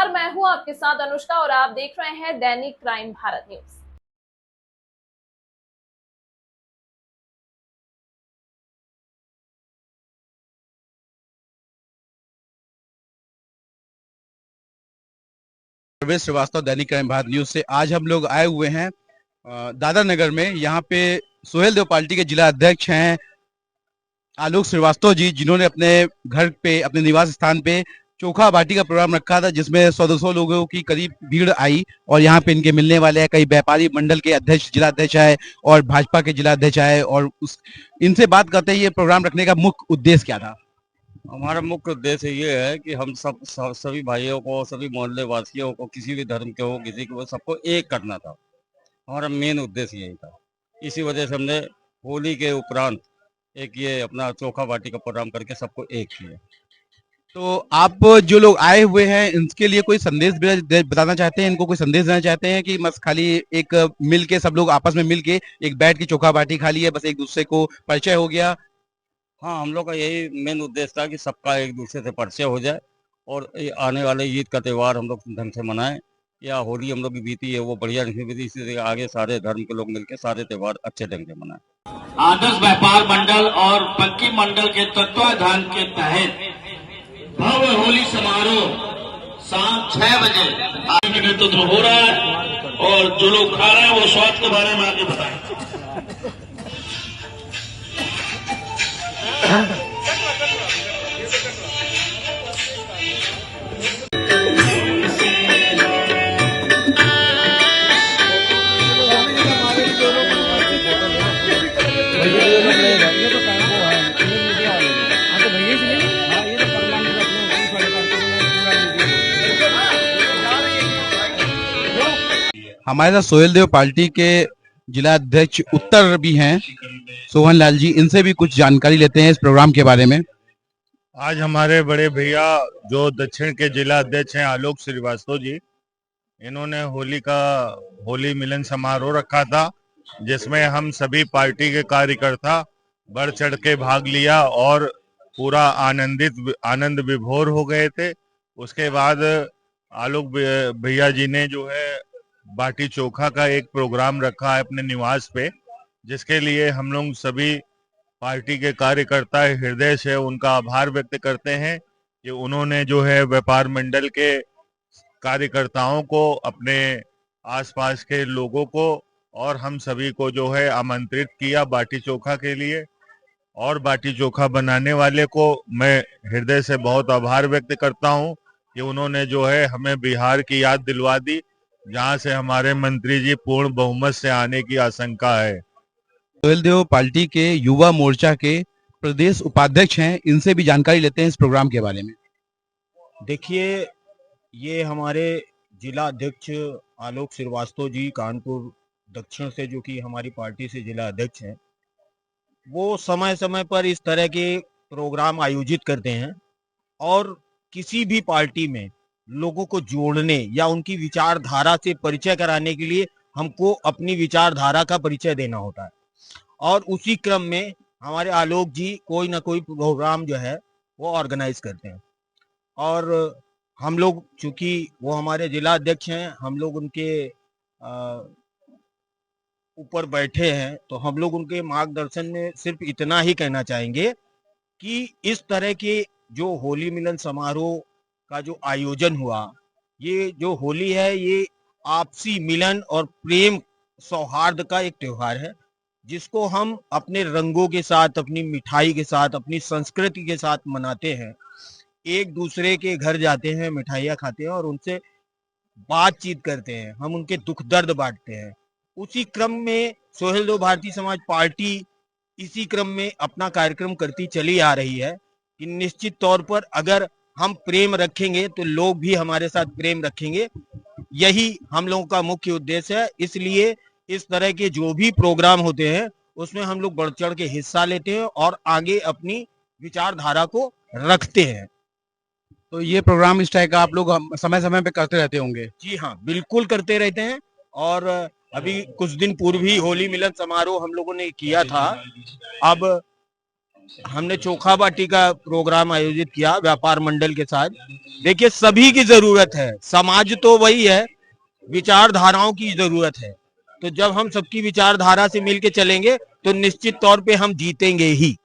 नमस्कार, मैं हूं आपके साथ अनुष्का और आप देख रहे हैं दैनिक क्राइम भारत न्यूज। प्रवेश श्रीवास्तव, दैनिक क्राइम भारत न्यूज से। आज हम लोग आए हुए हैं दादर नगर में। यहाँ पे सोहेल देव पार्टी के जिला अध्यक्ष हैं आलोक श्रीवास्तव जी, जिन्होंने अपने घर पे, अपने निवास स्थान पे चोखा बाटी का प्रोग्राम रखा था, जिसमें 100-200 लोगों की करीब भीड़ आई। और यहाँ पे इनके मिलने वाले हैं कई व्यापारी मंडल के अध्यक्ष, जिला अध्यक्ष आए और भाजपा के जिला अध्यक्ष आए। और इनसे बात करते हैं ये प्रोग्राम रखने का मुख्य उद्देश्य क्या था। हमारा मुख्य उद्देश्य ये है कि हम सभी भाइयों को, सभी मोहल्ले वासियों को, किसी भी धर्म के हो, किसी को, सबको एक करना था। हमारा मेन उद्देश्य यही था। इसी वजह से हमने होली के उपरांत एक ये अपना चोखा बाटी का प्रोग्राम करके सबको एक किया। तो आप जो लोग आए हुए हैं इनके लिए कोई संदेश बताना चाहते हैं, इनको कोई संदेश देना चाहते हैं कि बस खाली एक मिल के सब लोग आपस में मिल के एक बैठ के चोखा बाटी खा लिया, बस एक दूसरे को परिचय हो गया। हाँ, हम लोग का यही मेन उद्देश्य था कि सबका एक दूसरे से परिचय हो जाए और ये आने वाले ईद का त्यौहार हम लोग ढंग से मनाएं, या होली हम लोग की बीती है वो बढ़िया ढंग से बीती, इसी तरह आगे सारे धर्म के लोग मिलकर सारे त्यौहार अच्छे ढंग से मनाएं। आदर्श व्यापार मंडल और पक्की मंडल के तत्वाधान के तहत भव्य होली समारोह शाम 6 बजे आगे नेतृत्व हो रहा है और जो लोग खा रहे हैं वो स्वास्थ्य के बारे में आगे बताएं। हमारे साथ सोहेल देव पार्टी के जिला अध्यक्ष उत्तर भी हैं, सोहन लाल जी। इनसे भी कुछ जानकारी लेते हैं इस प्रोग्राम के बारे में। आज हमारे बड़े भैया जो दक्षिण के जिला अध्यक्ष हैं आलोक श्रीवास्तव जी, इन्होंने होली मिलन समारोह रखा था, जिसमें हम सभी पार्टी के कार्यकर्ता बढ़ चढ़ के भाग लिया और पूरा आनंद विभोर हो गए थे। उसके बाद आलोक भैया जी ने जो है बाटी चोखा का एक प्रोग्राम रखा है अपने निवास पे, जिसके लिए हम लोग सभी पार्टी के कार्यकर्ता हृदय से उनका आभार व्यक्त करते हैं कि उन्होंने जो है व्यापार मंडल के कार्यकर्ताओं को, अपने आसपास के लोगों को और हम सभी को जो है आमंत्रित किया बाटी चोखा के लिए। और बाटी चोखा बनाने वाले को मैं हृदय से बहुत आभार व्यक्त करता हूं कि उन्होंने जो है हमें बिहार की याद दिलवा दी, जहां से हमारे मंत्री जी पूर्ण बहुमत से आने की आशंका है। सोहेल देव पार्टी के युवा मोर्चा के प्रदेश उपाध्यक्ष हैं, इनसे भी जानकारी लेते हैं इस प्रोग्राम के बारे में। देखिए, ये हमारे जिला अध्यक्ष आलोक श्रीवास्तव जी कानपुर दक्षिण से, जो कि हमारी पार्टी से जिला अध्यक्ष हैं, वो समय समय पर इस तरह के प्रोग्राम आयोजित करते हैं और किसी भी पार्टी में लोगों को जोड़ने या उनकी विचारधारा से परिचय कराने के लिए हमको अपनी विचारधारा का परिचय देना होता है। और उसी क्रम में हमारे आलोक जी कोई ना कोई प्रोग्राम जो है वो ऑर्गेनाइज करते हैं। और हम लोग, चूंकि वो हमारे जिला अध्यक्ष हैं, हम लोग उनके ऊपर बैठे हैं, तो हम लोग उनके मार्गदर्शन में सिर्फ इतना ही कहना चाहेंगे कि इस तरह के जो होली मिलन समारोह का जो आयोजन हुआ, ये जो होली है ये आपसी मिलन और प्रेम सौहार्द का एक त्योहार है, जिसको हम अपने रंगों के साथ, अपनी मिठाई के साथ, अपनी संस्कृति के साथ मनाते हैं। एक दूसरे के घर जाते हैं, मिठाइयाँ खाते हैं और उनसे बातचीत करते हैं, हम उनके दुख दर्द बांटते हैं। उसी क्रम में सोहेल देव भारतीय समाज पार्टी इसी क्रम में अपना कार्यक्रम करती चली आ रही है कि निश्चित तौर पर अगर हम प्रेम रखेंगे तो लोग भी हमारे साथ प्रेम रखेंगे। यही हम लोगों का मुख्य उद्देश्य है। इसलिए इस तरह के जो भी प्रोग्राम होते हैं उसमें हम लोग बढ़ चढ़ के हिस्सा लेते हैं और आगे अपनी विचारधारा को रखते हैं। तो ये प्रोग्राम इस टाइप का आप लोग समय समय पे करते रहते होंगे? जी हाँ, बिल्कुल करते रहते हैं। और अभी कुछ दिन पूर्व ही होली मिलन समारोह हम लोगों ने किया था। अब हमने चोखा बाटी का प्रोग्राम आयोजित किया व्यापार मंडल के साथ। देखिए, सभी की जरूरत है, समाज तो वही है, विचारधाराओं की जरूरत है। तो जब हम सबकी विचारधारा से मिलके चलेंगे तो निश्चित तौर पे हम जीतेंगे ही।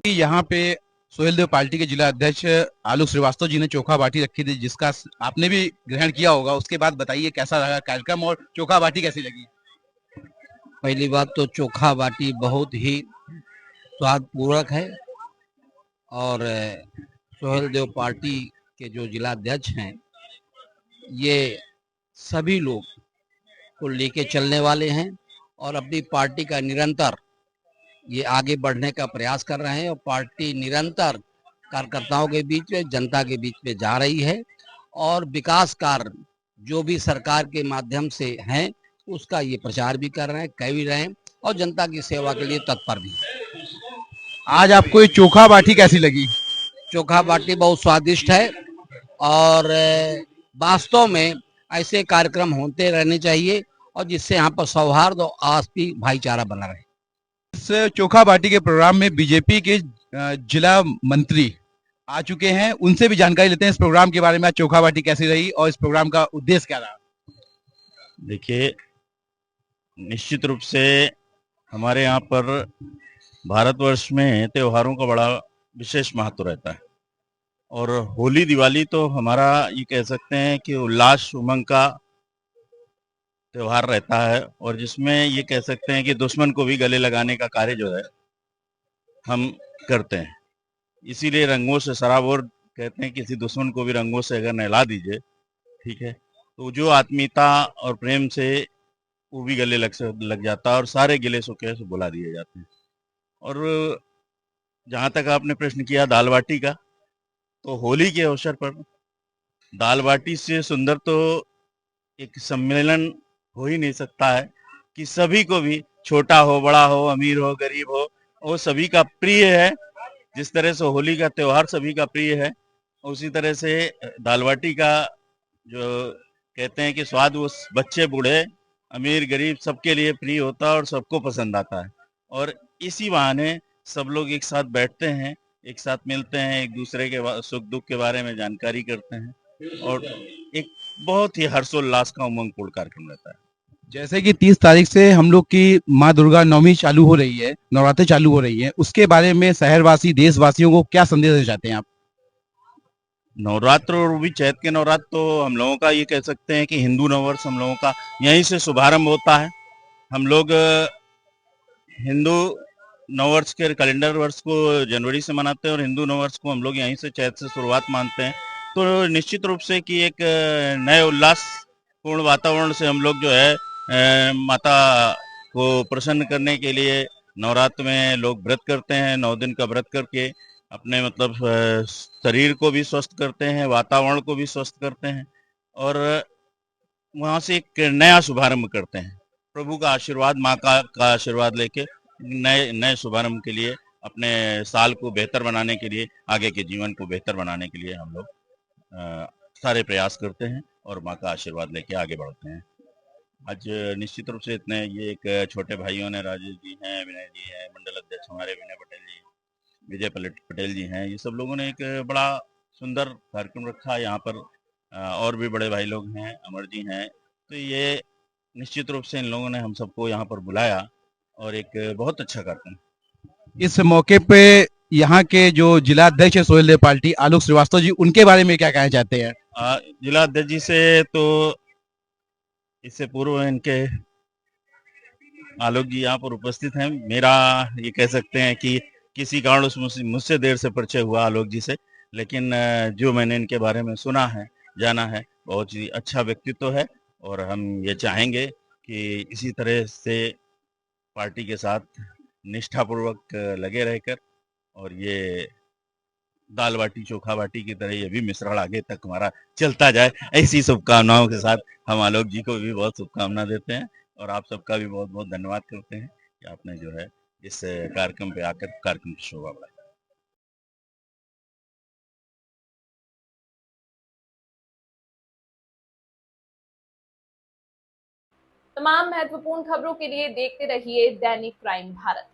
यहाँ पे सोहेलदेव पार्टी के जिला अध्यक्ष आलोक श्रीवास्तव जी ने चोखा बाटी रखी थी, जिसका आपने भी ग्रहण किया होगा। उसके बाद बताइए कैसा लगा कार्यक्रम और चोखा बाटी कैसी लगी। पहली बात तो चोखा बाटी बहुत ही स्वादपूर्वक है और सोहेल देव पार्टी के जो जिला अध्यक्ष हैं ये सभी लोग को लेके चलने वाले हैं और अपनी पार्टी का निरंतर ये आगे बढ़ने का प्रयास कर रहे हैं और पार्टी निरंतर कार्यकर्ताओं के बीच में, जनता के बीच में जा रही है और विकास कार्य जो भी सरकार के माध्यम से हैं उसका ये प्रचार भी कर रहे हैं, कह भी रहे हैं और जनता की सेवा के लिए तत्पर भी है। आज आपको ये चोखा बाटी कैसी लगी। चोखा बाटी बहुत स्वादिष्ट है और वास्तव में ऐसे कार्यक्रम होते रहने चाहिए और जिससे यहाँ पर सौहार्द और आपसी भाईचारा बना रहे। इस चोखा बाटी के प्रोग्राम में बीजेपी के जिला मंत्री आ चुके हैं, उनसे भी जानकारी लेते हैं इस प्रोग्राम के बारे में। आज चोखा बाटी कैसी रही और इस प्रोग्राम का उद्देश्य क्या रहा। देखिए, निश्चित रूप से हमारे यहाँ पर भारतवर्ष में त्योहारों का बड़ा विशेष महत्व रहता है और होली दिवाली तो हमारा ये कह सकते हैं कि उल्लास उमंग का त्योहार रहता है और जिसमें ये कह सकते हैं कि दुश्मन को भी गले लगाने का कार्य जो है हम करते हैं। इसीलिए रंगों से सराबोर कहते हैं, किसी दुश्मन को भी रंगों से अगर नहला दीजिए, ठीक है, तो जो आत्मीयता और प्रेम से वो भी गले लग जाता है और सारे गिले सुखे से बुला दिए जाते हैं। और जहाँ तक आपने प्रश्न किया दाल बाटी का, तो होली के अवसर पर दाल बाटी से सुंदर तो एक सम्मेलन हो ही नहीं सकता है कि सभी को भी, छोटा हो बड़ा हो अमीर हो गरीब हो, वो सभी का प्रिय है। जिस तरह से होली का त्योहार सभी का प्रिय है, उसी तरह से दाल बाटी का जो कहते हैं कि स्वाद वो बच्चे बूढ़े अमीर गरीब सबके लिए प्रिय होता है और सबको पसंद आता है। और इसी बहाने सब लोग एक साथ बैठते हैं, एक साथ मिलते हैं, एक दूसरे के सुख दुख के बारे में जानकारी करते हैं और एक बहुत ही हर्षोल्लास का उमंगपूर्ण कार्यक्रम रहता है। जैसे कि 30 तारीख से हम लोग की माँ दुर्गा नवमी चालू हो रही है, नवरात्रि चालू हो रही है, उसके बारे में शहरवासी देशवासियों को क्या संदेश देना चाहते हैं आप। नवरात्र और भी चैत के नवरात्र तो हम लोगों का ये कह सकते हैं कि हिंदू नववर्ष हम लोगों का यहीं से शुभारंभ होता है। हम लोग हिंदू नववर्ष के कैलेंडर वर्ष को जनवरी से मनाते हैं और हिंदू नववर्ष को हम लोग यहीं से चैत से शुरुआत मानते हैं। तो निश्चित रूप से कि एक नए उल्लास पूर्ण वातावरण से हम लोग जो है माता को प्रसन्न करने के लिए नवरात्र में लोग व्रत करते हैं। 9 दिन का व्रत करके अपने मतलब शरीर को भी स्वस्थ करते हैं, वातावरण को भी स्वस्थ करते हैं और वहाँ से एक नया शुभारंभ करते हैं। प्रभु का आशीर्वाद, माँ का आशीर्वाद लेके नए शुभारंभ के लिए, अपने साल को बेहतर बनाने के लिए, आगे के जीवन को बेहतर बनाने के लिए हम लोग सारे प्रयास करते हैं और माँ का आशीर्वाद लेके आगे बढ़ते हैं। आज निश्चित रूप से इतने ये एक छोटे भाइयों ने, राजेश जी हैं, विनय जी हैं, मंडल अध्यक्ष हमारे विनय पटेल जी, विजय पटेल जी हैं, ये सब लोगों ने एक बड़ा सुंदर कार्यक्रम रखा। यहाँ पर और भी बड़े भाई लोग हैं, अमर जी हैं, तो ये निश्चित रूप से इन लोगों ने हम सबको यहाँ पर बुलाया और एक बहुत अच्छा कार्यक्रम। इस मौके पे यहाँ के जो जिला अध्यक्ष है सोहेलदेव पार्टी आलोक श्रीवास्तव जी, उनके बारे में क्या कहना चाहते हैं। जिला अध्यक्ष जी से तो इससे पूर्व इनके आलोक जी यहाँ पर उपस्थित हैं। मेरा ये कह सकते हैं कि किसी कारण मुझसे देर से परिचय हुआ आलोक जी से, लेकिन जो मैंने इनके बारे में सुना है, जाना है, बहुत ही अच्छा व्यक्तित्व है और हम ये चाहेंगे कि इसी तरह से पार्टी के साथ निष्ठापूर्वक लगे रहकर और ये दाल बाटी चोखा बाटी की तरह ये भी मिश्रण आगे तक हमारा चलता जाए, ऐसी शुभकामनाओं के साथ हम आलोक जी को भी बहुत शुभकामना देते हैं और आप सबका भी बहुत बहुत धन्यवाद करते हैं कि आपने जो है इस कार्यक्रम पे आकर कार्यक्रम की शोभा बढ़ाई। तमाम महत्वपूर्ण खबरों के लिए देखते रहिए दैनिक क्राइम भारत।